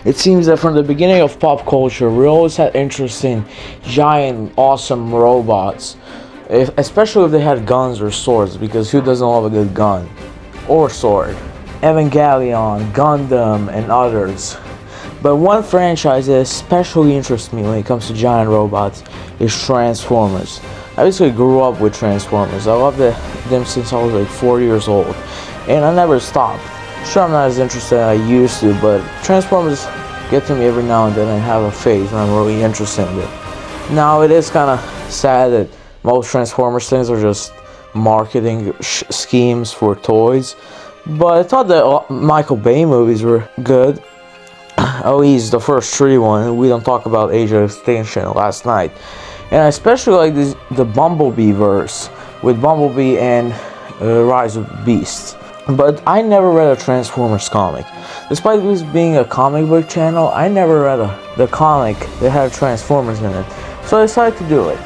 It seems that from the beginning of pop culture, we always had interest in giant, awesome robots, especially if they had guns or swords, because who doesn't love a good gun or sword? Evangelion, Gundam, and others. But one franchise that especially interests me when it comes to giant robots is Transformers. I basically grew up with Transformers. I loved them since I was like 4 years old, and I never stopped. Sure, I'm not as interested as I used to, but Transformers get to me every now and then. I have a phase and I'm really interested in it. Now, it is kind of sad that most Transformers things are just marketing schemes for toys, but I thought the Michael Bay movies were good. At least the first three one. We don't talk about Age of Extinction last night. And I especially like the Bumblebee verse with Bumblebee and Rise of Beasts. But I never read a Transformers comic. Despite this being a comic book channel, I never read the comic that had Transformers in it. So I decided to do it.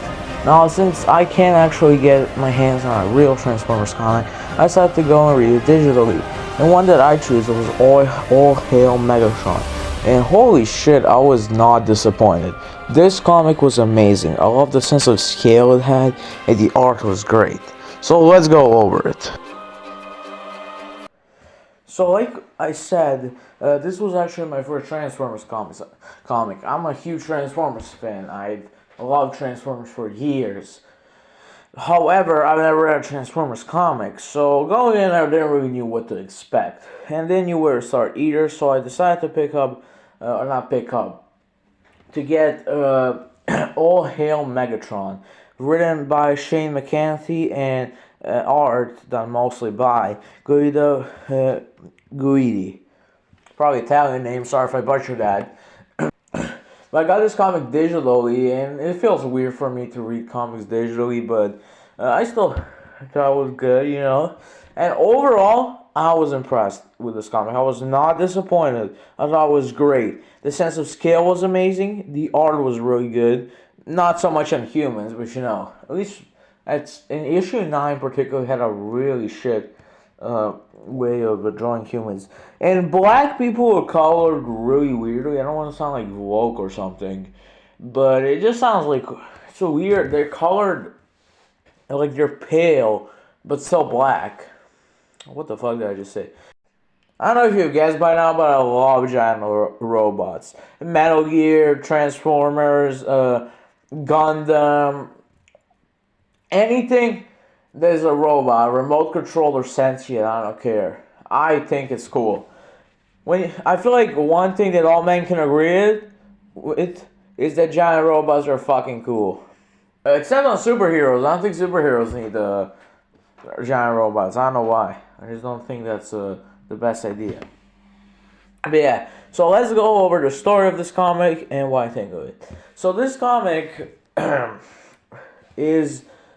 Now, since I can't actually get my hands on a real Transformers comic, I decided to go and read it digitally. And one that I chose was All Hail Megatron. And holy shit, I was not disappointed. This comic was amazing. I love the sense of scale it had, and the art was great. So let's go over it. So like I said, this was actually my first Transformers comic. I'm a huge Transformers fan. I loved Transformers for years. However, I've never read a Transformers comic, so going in, I didn't really know what to expect. And then you were a start either, so I decided to to get All Hail Megatron, written by Shane McCarthy and art done mostly by Guido Guidi. Probably Italian name, sorry if I butchered that. But I got this comic digitally, and it feels weird for me to read comics digitally, but I still thought it was good, you know. And overall, I was impressed with this comic. I was not disappointed. I thought it was great. The sense of scale was amazing. The art was really good. Not so much on humans, but you know, at least in issue 9 particularly had a really shit way of drawing humans. And black people were colored really weirdly. I don't want to sound like woke or something, but it just sounds like so weird. They're colored like they're pale, but still black. What the fuck did I just say? I don't know if you've guessed by now, but I love giant robots. Metal Gear, Transformers, Gundam, anything there's a robot, remote control or sentient, I don't care. I think it's cool. I feel like one thing that all men can agree with is that giant robots are fucking cool. Except on superheroes. I don't think superheroes need giant robots. I don't know why. I just don't think that's the best idea. But yeah, so let's go over the story of this comic and what I think of it. So this comic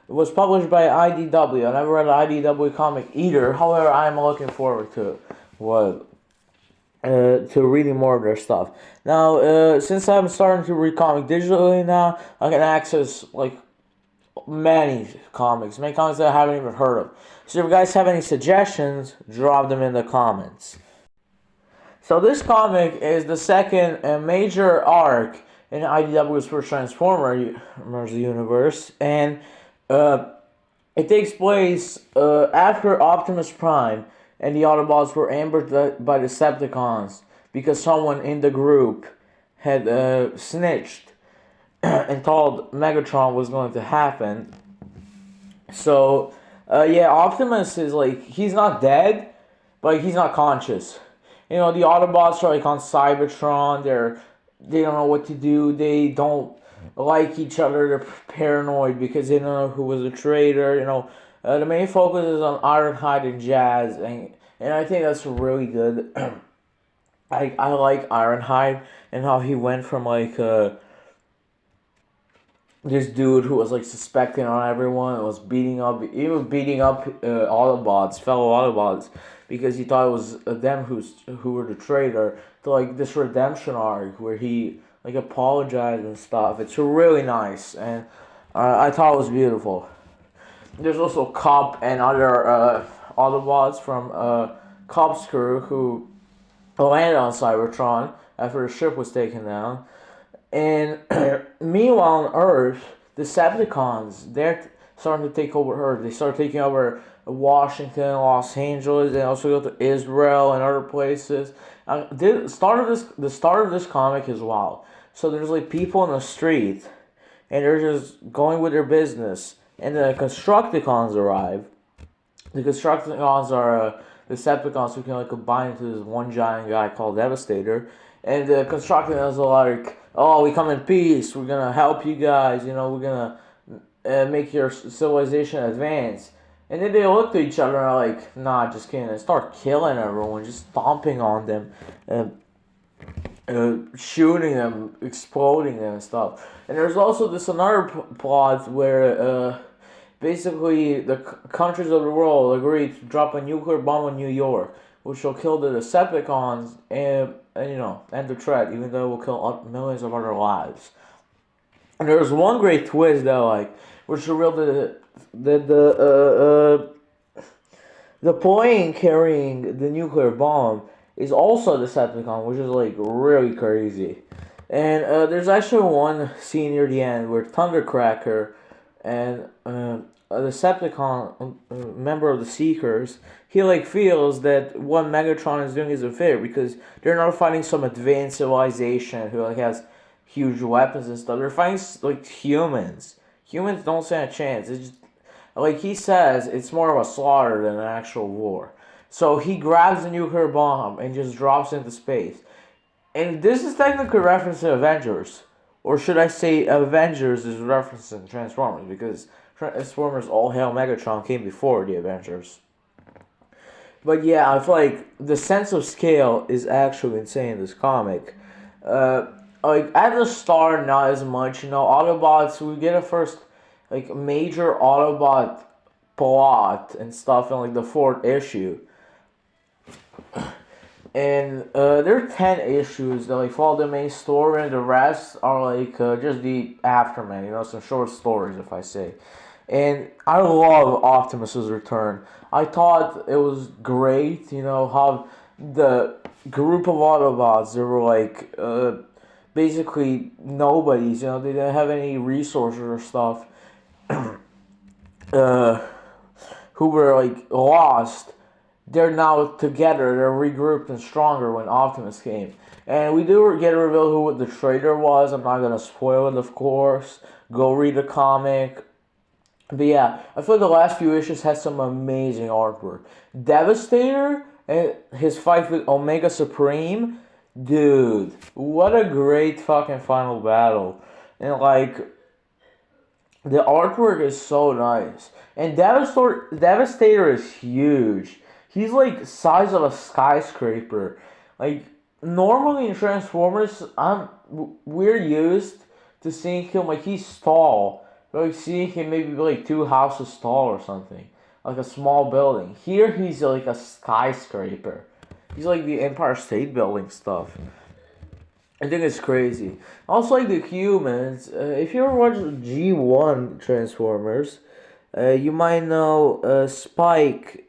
was published by IDW. I never read an IDW comic either. However, I'm looking forward to reading more of their stuff. Now, since I'm starting to read comic digitally now, I can access like many comics that I haven't even heard of. So if you guys have any suggestions, drop them in the comments. So this comic is the second major arc in IDW's first Transformers universe, and it takes place after Optimus Prime and the Autobots were ambushed by decepticons because someone in the group had snitched and told Megatron was going to happen. So, Optimus is like, he's not dead, but he's not conscious. You know, the Autobots are like on Cybertron, they don't know what to do, they don't like each other, they're paranoid because they don't know who was a traitor, you know. The main focus is on Ironhide and Jazz, and I think that's really good. I like Ironhide and how he went from like this dude who was like suspecting on everyone and was beating up Autobots, fellow Autobots, because he thought it was them who were the traitor, to like this redemption arc where he like apologized and stuff. It's really nice, and I thought it was beautiful. There's also Cop and other Autobots from Cop's crew who landed on Cybertron after the ship was taken down. And meanwhile on Earth, the Decepticons, they're starting to take over Earth. They start taking over Washington, Los Angeles, and also go to Israel and other places. The start of this comic is wild. So there's like people in the street, and they're just going with their business. And the Constructicons arrive. The Constructicons are Decepticons who can like combine into this one giant guy called Devastator. And the Constructicons are like, oh, we come in peace. We're gonna help you guys. You know, we're gonna make your civilization advance. And then they look to each other and are like, nah, just kidding. And start killing everyone, just stomping on them, shooting them, exploding them and stuff. And there's also this another plot where basically the countries of the world agree to drop a nuclear bomb on New York, which will kill the Decepticons and you know, end the threat, even though it will kill millions of other lives. And there's one great twist though, like, which revealed the plane carrying the nuclear bomb is also a Decepticon, which is like really crazy. And there's actually one scene near the end where Thundercracker and a Decepticon, member of the Seekers, he like feels that what Megatron is doing isn't fair because they're not fighting some advanced civilization who like has huge weapons and stuff. They're fighting like humans. Humans don't stand a chance. It's just, like he says, it's more of a slaughter than an actual war. So he grabs the nuclear bomb and just drops into space. And this is technically referencing Avengers. Or should I say Avengers is referencing Transformers, because Transformers All Hail Megatron came before the Avengers. But yeah, I feel like the sense of scale is actually insane in this comic. Like at the start, not as much. You know, Autobots, we get a first like major Autobot plot and stuff in like the 4th issue. And there are 10 issues that like follow the main story, and the rest are like just the aftermath, you know, some short stories, if I say. And I love Optimus's return. I thought it was great, you know, how the group of Autobots, they were like basically nobodies, you know, they didn't have any resources or stuff, who were like lost. They're now together, they're regrouped and stronger when Optimus came. And we do get a reveal who the traitor was. I'm not going to spoil it, of course. Go read the comic. But yeah, I feel like the last few issues had some amazing artwork. Devastator and his fight with Omega Supreme. Dude, what a great fucking final battle. And like, the artwork is so nice. And Devastator is huge. He's like size of a skyscraper. Like normally in Transformers, we're used to seeing him like he's tall. Like seeing him maybe like 2 houses tall or something, like a small building. Here he's like a skyscraper. He's like the Empire State Building stuff. I think it's crazy. Also like the humans. If you ever watched G1 Transformers, you might know Spike.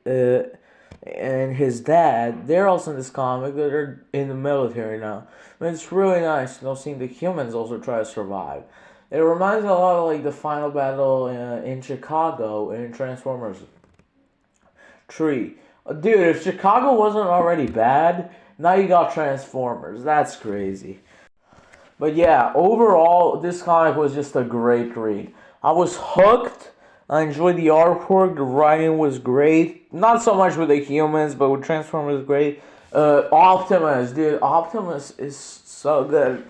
And his dad, they're also in this comic. They're in the military now. But it's really nice, you know, seeing the humans also try to survive. It reminds me a lot of like the final battle in Chicago in Transformers 3. Dude, if Chicago wasn't already bad, now you got Transformers. That's crazy. But yeah, overall, this comic was just a great read. I was hooked. I enjoyed the artwork, the writing was great. Not so much with the humans, but with Transformers, great. Optimus, dude, Optimus is so good.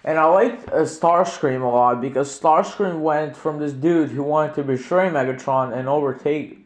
And I liked Starscream a lot, because Starscream went from this dude who wanted to betray Megatron and overtake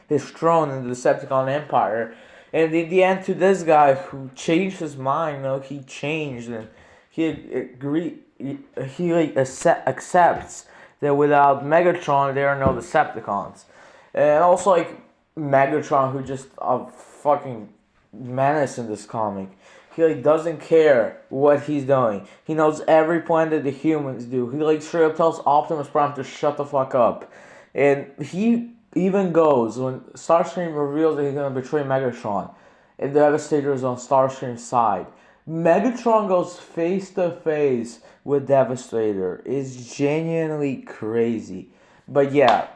his throne in the Decepticon Empire. And in the end, to this guy who changed his mind, you know, he changed and he agreed, he like accepts that without Megatron, there are no Decepticons. And also, like, Megatron, who just a fucking menace in this comic. He, like, doesn't care what he's doing. He knows every plan that the humans do. He, like, straight up tells Optimus Prime to shut the fuck up. And he even goes, when Starscream reveals that he's gonna betray Megatron, and Devastator is on Starscream's side. Megatron goes face to face with Devastator is genuinely crazy. But yeah,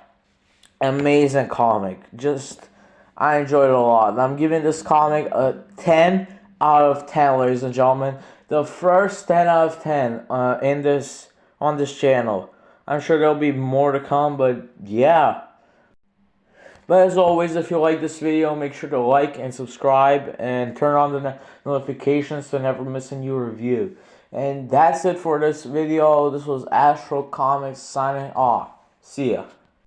amazing comic. Just I enjoyed it a lot. I'm giving this comic a 10 out of 10, ladies and gentlemen. The first 10 out of 10 in this on this channel. I'm sure there'll be more to come, but yeah. But as always, if you like this video, make sure to like and subscribe and turn on the notifications to never miss a new review. And that's it for this video. This was Astro Comics signing off. See ya.